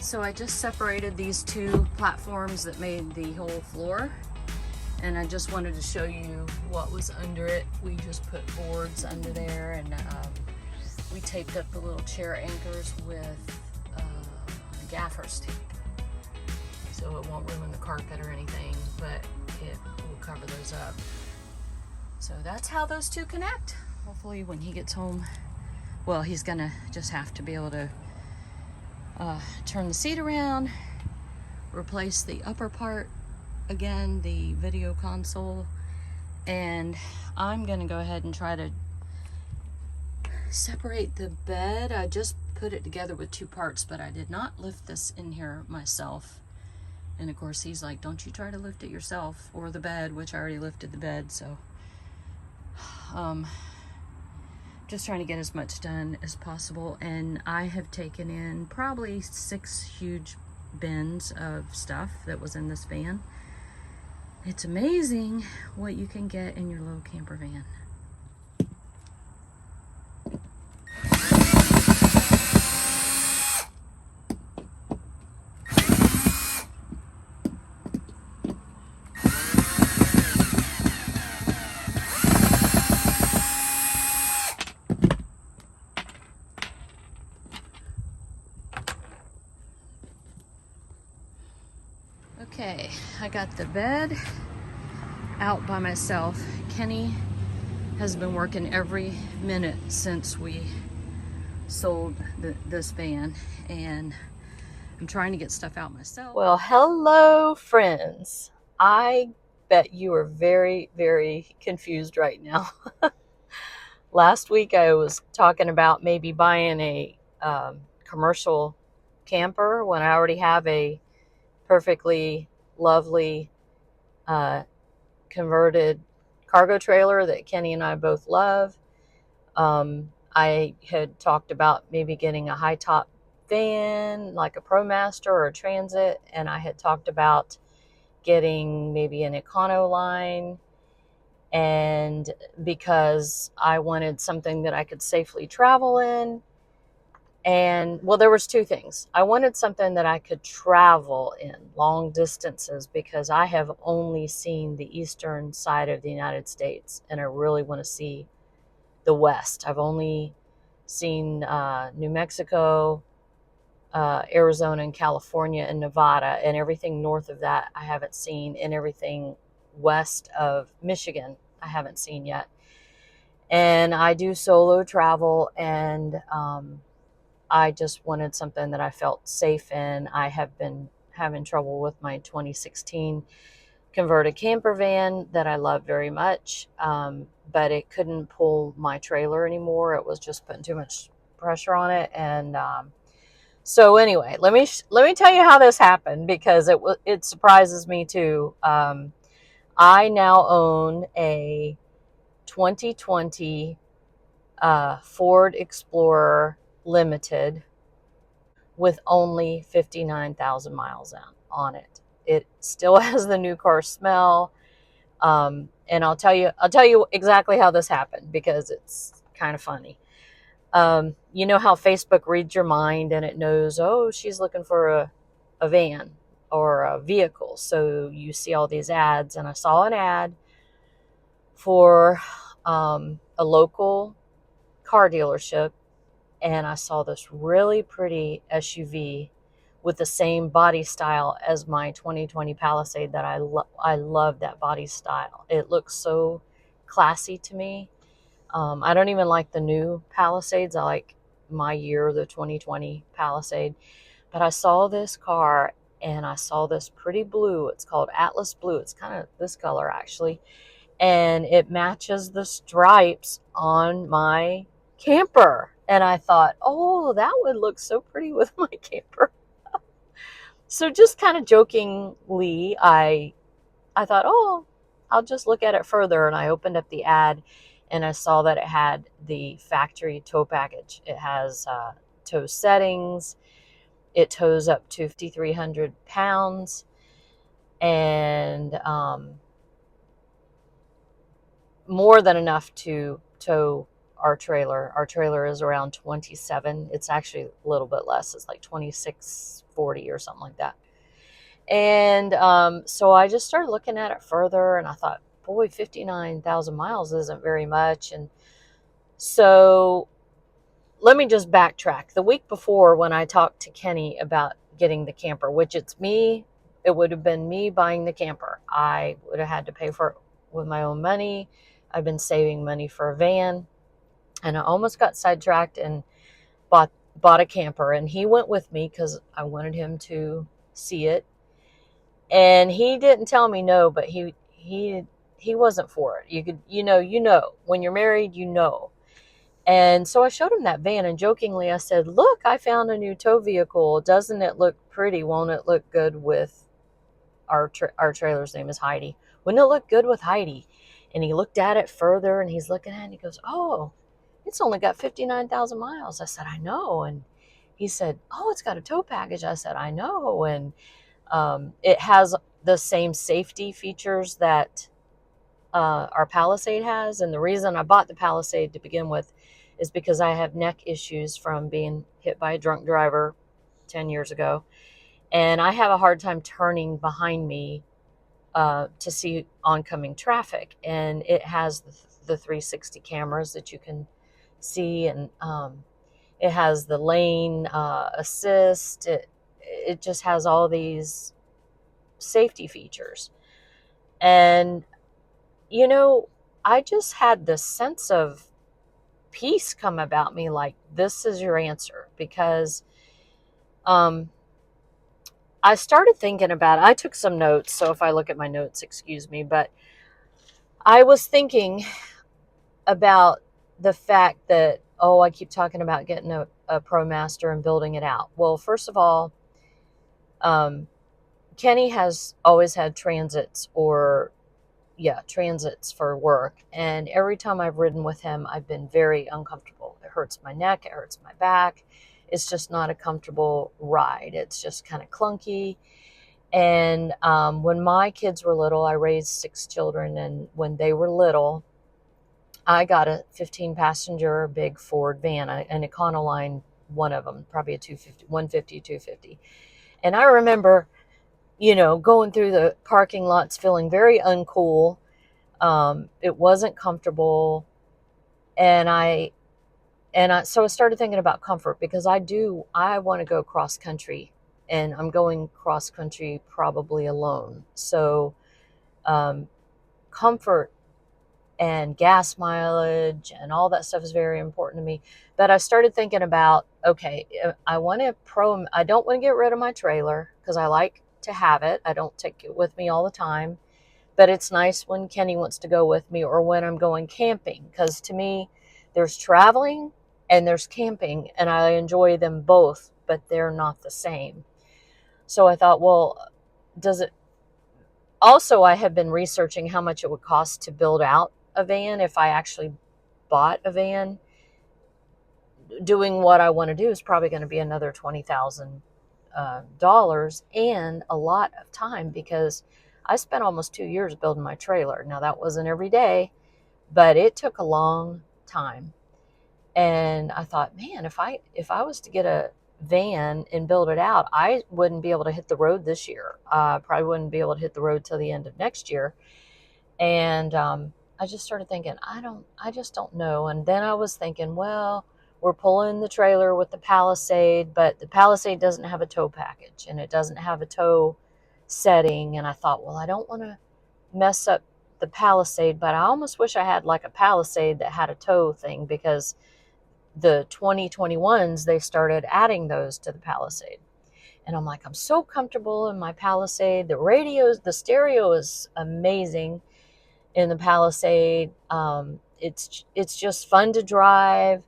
So I just separated these two platforms that made the whole floor, and I just wanted to show you what was under it. We just put boards under there, and we taped up the little chair anchors with gaffer's tape, so it won't ruin the carpet or anything, but it will cover those up. So that's how those two connect. Hopefully when he gets home, well, he's gonna just have to be able to turn the seat around, replace the upper part, again, the video console, and I'm gonna go ahead and try to separate the bed. I just put it together with two parts, but I did not lift this in here myself. And of course he's like, don't you try to lift it yourself, or the bed, which I already lifted the bed. So just trying to get as much done as possible. And I have taken in probably 6 huge bins of stuff that was in this van. It's amazing what you can get in your little camper van. Okay, I got the bed out by myself. Kenny has been working every minute since we sold this van, and I'm trying to get stuff out myself. Well, hello friends. I bet you are very, very confused right now. Last week I was talking about maybe buying a commercial camper when I already have a perfectly lovely converted cargo trailer that Kenny and I both love. I had talked about maybe getting a high top van like a ProMaster or a Transit, and I had talked about getting maybe an Econoline, and because I wanted something that I could safely travel in. And well, there was 2 things. I wanted something that I could travel in long distances, because I have only seen the eastern side of the United States, and I really want to see the West. I've only seen New Mexico, Arizona, and California, and Nevada, and everything north of that I haven't seen, and everything west of Michigan I haven't seen yet. And I do solo travel, and I just wanted something that I felt safe in. I have been having trouble with my 2016 converted camper van that I love very much, but it couldn't pull my trailer anymore. It was just putting too much pressure on it. And so anyway, let me tell you how this happened, because it surprises me too. I now own a 2020 Ford Explorer Limited with only 59,000 miles on it. It still has the new car smell. And I'll tell you exactly how this happened, because it's kind of funny. You know how Facebook reads your mind and it knows, oh, she's looking for a van or a vehicle. So you see all these ads, and I saw an ad for a local car dealership, and I saw this really pretty SUV with the same body style as my 2020 Palisade that I love that body style. It looks so classy to me. I don't even like the new Palisades. I like my year, the 2020 Palisade. But I saw this car, and I saw this pretty blue. It's called Atlas Blue. It's kind of this color actually. And it matches the stripes on my camper. And I thought, oh, that would look so pretty with my camper. So just kind of jokingly, I thought, oh, I'll just look at it further. And I opened up the ad, and I saw that it had the factory tow package. It has tow settings. It tows up to 5,300 pounds. And more than enough to tow our trailer. Our trailer is around 27. It's actually a little bit less. It's like 26.4 40 or something like that. And so I just started looking at it further, and I thought, boy, 59,000 miles isn't very much. And so let me just backtrack. The week before, when I talked to Kenny about getting the camper, which it would have been me buying the camper. I would have had to pay for it with my own money. I've been saving money for a van, and I almost got sidetracked and bought a camper. And he went with me because I wanted him to see it. And he didn't tell me no, but he wasn't for it. You know, when you're married, you know. And so I showed him that van, and jokingly I said, "Look, I found a new tow vehicle. Doesn't it look pretty? Won't it look good with our trailer's name is Heidi? Wouldn't it look good with Heidi?" And he looked at it further, and he's looking at it, and he goes, "Oh, it's only got 59,000 miles." I said, "I know." And he said, "Oh, it's got a tow package." I said, "I know." And it has the same safety features that our Palisade has. And the reason I bought the Palisade to begin with is because I have neck issues from being hit by a drunk driver 10 years ago. And I have a hard time turning behind me to see oncoming traffic. And it has the 360 cameras that you can see. And it has the lane assist. It just has all these safety features. And, you know, I just had this sense of peace come about me, like, this is your answer. Because I started thinking about it. I took some notes, so if I look at my notes, excuse me, but I was thinking about the fact that, oh, I keep talking about getting a ProMaster and building it out. Well, first of all, Kenny has always had transits for work. And every time I've ridden with him, I've been very uncomfortable. It hurts my neck, it hurts my back. It's just not a comfortable ride. It's just kind of clunky. And when my kids were little, I raised 6 children. And when they were little, I got a 15-passenger big Ford van, an Econoline, one of them, probably a 250. And I remember, going through the parking lots feeling very uncool. It wasn't comfortable. So I started thinking about comfort, because I want to go cross country, and I'm going cross country probably alone. So comfort and gas mileage and all that stuff is very important to me. But I started thinking about, okay, I don't want to get rid of my trailer because I like to have it. I don't take it with me all the time, but it's nice when Kenny wants to go with me, or when I'm going camping, because to me, there's traveling and there's camping, and I enjoy them both, but they're not the same. So I thought, well, does it also, I have been researching how much it would cost to build out a van if I actually bought a van. Doing what I want to do is probably going to be another $20,000 and a lot of time, because I spent almost 2 years building my trailer. Now, that wasn't every day, but it took a long time. And I thought, man, if I was to get a van and build it out, I wouldn't be able to hit the road this year. Probably wouldn't be able to hit the road till the end of next year. And I just started thinking, I just don't know. And then I was thinking, well, we're pulling the trailer with the Palisade, but the Palisade doesn't have a tow package, and it doesn't have a tow setting. And I thought, well, I don't want to mess up the Palisade, but I almost wish I had like a Palisade that had a tow thing, because the 2021s, they started adding those to the Palisade. And I'm like, I'm so comfortable in my Palisade. The stereo is amazing in the Palisade. It's just fun to drive.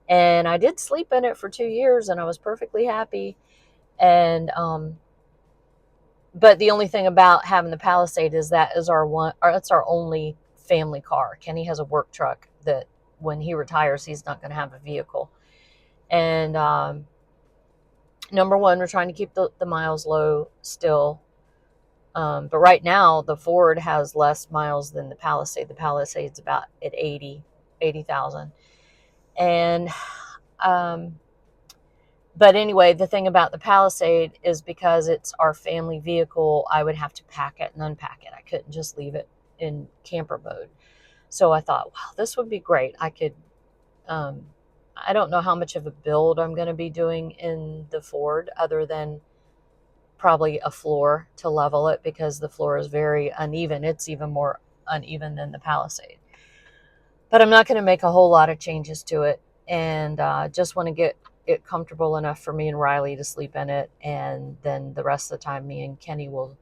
And I did sleep in it for 2 years, and I was perfectly happy. And but the only thing about having the Palisade is that's our only family car. Kenny has a work truck that when he retires, he's not going to have a vehicle. And number one, we're trying to keep the miles low still. But right now, the Ford has less miles than the Palisade. The Palisade's about at 80,000. And But anyway, the thing about the Palisade is because it's our family vehicle, I would have to pack it and unpack it. I couldn't just leave it in camper mode. So I thought, wow, this would be great. I could, I don't know how much of a build I'm going to be doing in the Ford other than probably a floor to level it because the floor is very uneven. It's even more uneven than the Palisade. But I'm not going to make a whole lot of changes to it, and just want to get it comfortable enough for me and Riley to sleep in it, and then the rest of the time me and Kenny will,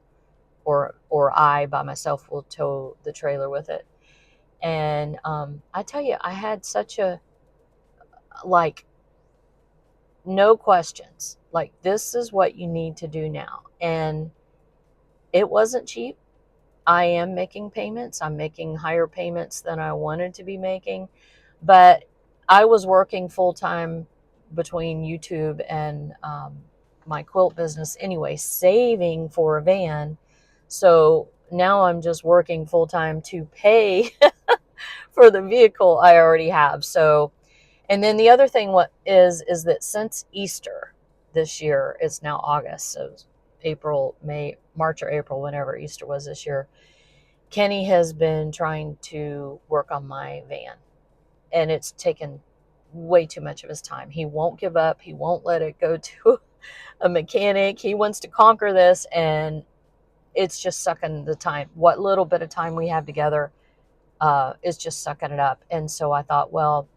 or I by myself will tow the trailer with it. And I tell you, I had such a, like, no questions. Like, this is what you need to do now. And it wasn't cheap. I am making payments. I'm making higher payments than I wanted to be making. But I was working full time between YouTube and my quilt business anyway, saving for a van. So now I'm just working full time to pay for the vehicle I already have. So, and then the other thing what is that since Easter this year, it's now August, so April, May, March or April, whenever Easter was this year, Kenny has been trying to work on my van, and it's taken way too much of his time. He won't give up. He won't let it go to a mechanic. He wants to conquer this, and it's just sucking the time. What little bit of time we have together is just sucking it up. And so I thought, well,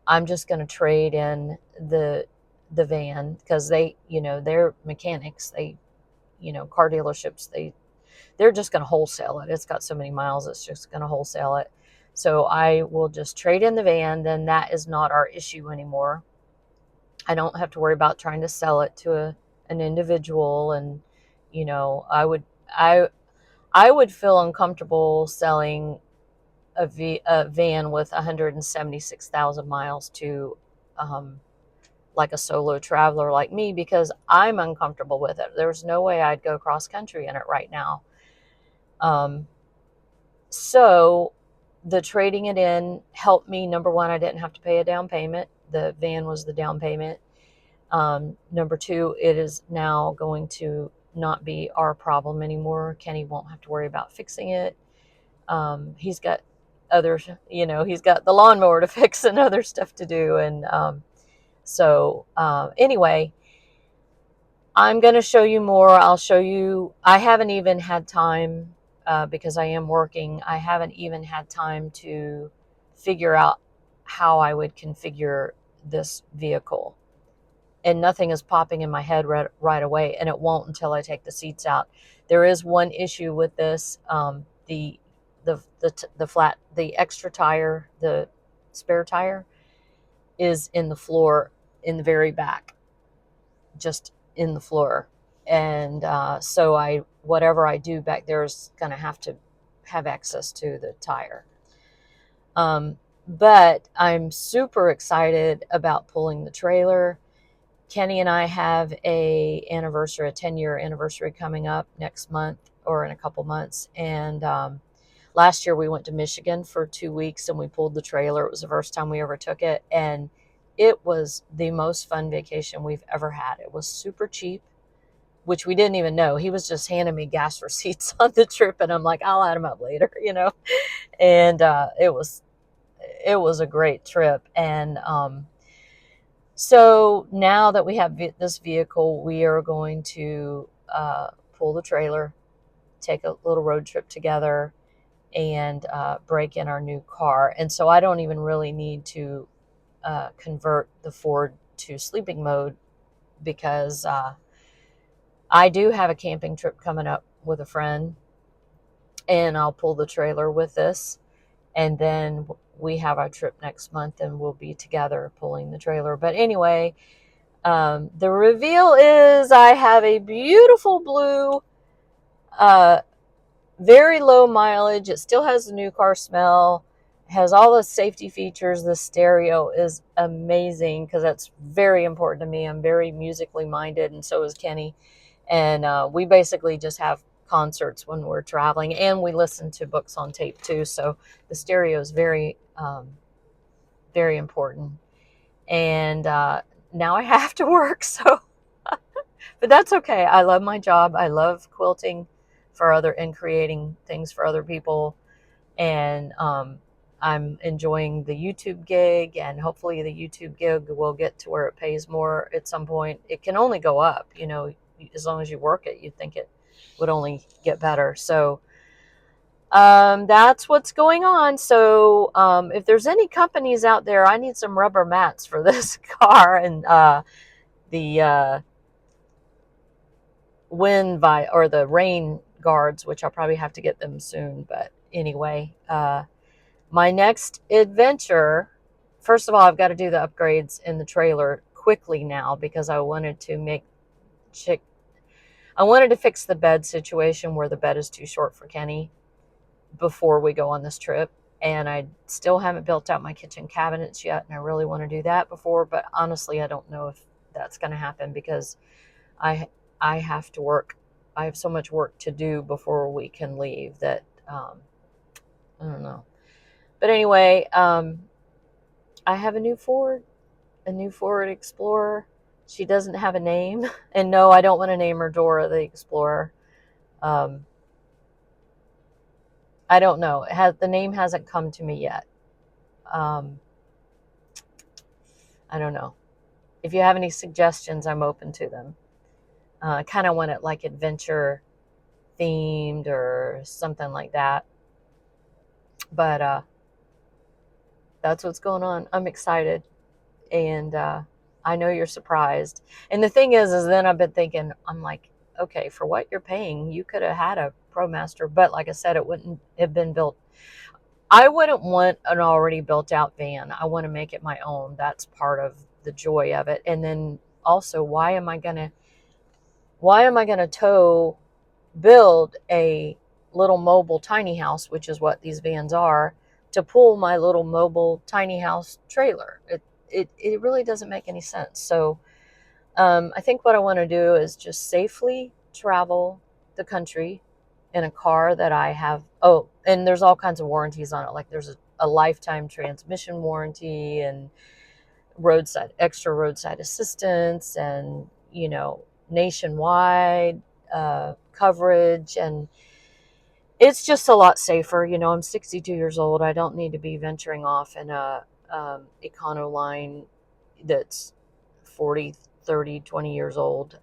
I'm just going to trade in the van because they, they're mechanics. They, car dealerships, they're just going to wholesale it. It's got so many miles, it's just going to wholesale it. So I will just trade in the van. Then that is not our issue anymore. I don't have to worry about trying to sell it to an individual. And, I, I would feel uncomfortable selling a van with 176,000 miles to, like a solo traveler like me, because I'm uncomfortable with it. There's no way I'd go cross country in it right now. So the trading it in helped me. Number one, I didn't have to pay a down payment. The van was the down payment. Number two, it is now going to not be our problem anymore. Kenny won't have to worry about fixing it. He's got others, he's got the lawnmower to fix and other stuff to do. And anyway, I'm going to show you more. I'll show you. I haven't even had time, because I am working. I haven't even had time to figure out how I would configure this vehicle. And nothing is popping in my head right away, and it won't until I take the seats out. There is one issue with this. The extra tire, the spare tire, is in the floor in the very back, just in the floor. And so whatever I do back there is going to have access to the tire. But I'm super excited about pulling the trailer. Kenny and I have a 10-year anniversary coming up next month, or in a couple months. And last year we went to Michigan for 2 weeks and we pulled the trailer. It was the first time we ever took it. And it was the most fun vacation we've ever had. It was super cheap, which we didn't even know. He was just handing me gas receipts on the trip, and I'm like, I'll add them up later, And it was a great trip. And so now that we have this vehicle, we are going to pull the trailer, take a little road trip together, and break in our new car. And so I don't even really need to convert the Ford to sleeping mode, because I do have a camping trip coming up with a friend, and I'll pull the trailer with this. And then we have our trip next month, and we'll be together pulling the trailer. But anyway, the reveal is I have a beautiful blue, very low mileage. It still has the new car smell, has all the safety features. The stereo is amazing because that's very important to me. I'm very musically minded, and so is Kenny. And we basically just have concerts when we're traveling, and we listen to books on tape too. So the stereo is very, very important. And now I have to work. So, but that's okay. I love my job. I love quilting for other and creating things for other people. And I'm enjoying the YouTube gig, and hopefully the YouTube gig will get to where it pays more at some point. It can only go up, as long as you work it. You'd think it would only get better. So that's what's going on. So if there's any companies out there, I need some rubber mats for this car, and the or the rain guards, which I'll probably have to get them soon. But anyway, my next adventure, first of all, I've got to do the upgrades in the trailer quickly now, because I wanted to fix the bed situation where the bed is too short for Kenny before we go on this trip. And I still haven't built out my kitchen cabinets yet, and I really want to do that before, but honestly, I don't know if that's going to happen, because I I have to work. I have so much work to do before we can leave that I don't know. But anyway, I have a new Ford Explorer. She doesn't have a name, and no, I don't want to name her Dora the Explorer. Um, I don't know. The name hasn't come to me yet. Um, I don't know. If you have any suggestions, I'm open to them. I kind of want it like adventure themed or something like that. But that's what's going on. I'm excited, and I know you're surprised. And the thing is then I've been thinking, I'm like, okay, for what you're paying, you could have had a ProMaster, but like I said, it wouldn't have been built. I wouldn't want an already built out van. I want to make it my own. That's part of the joy of it. And then also, why am I gonna build a little mobile tiny house, which is what these vans are, to pull my little mobile tiny house trailer? It really doesn't make any sense. So I think what I want to do is just safely travel the country in a car that I have. Oh, and there's all kinds of warranties on it. Like there's a lifetime transmission warranty, and extra roadside assistance, and nationwide coverage, and it's just a lot safer. I'm 62 years old. I don't need to be venturing off in a Econoline that's 40, 30, 20 years old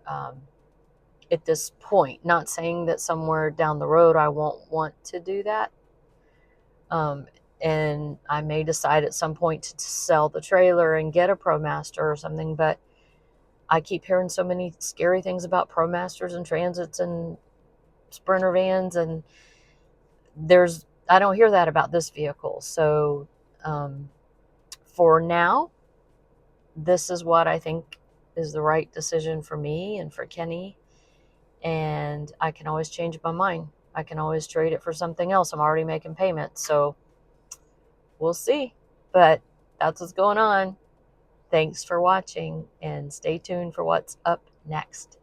at this point. Not saying that somewhere down the road I won't want to do that. And I may decide at some point to sell the trailer and get a ProMaster or something, but I keep hearing so many scary things about ProMasters and Transits and Sprinter vans, and I don't hear that about this vehicle. So for now, this is what I think is the right decision for me and for Kenny, and I can always change my mind. I can always trade it for something else. I'm already making payments, so we'll see. But that's what's going on. Thanks for watching, and stay tuned for what's up next.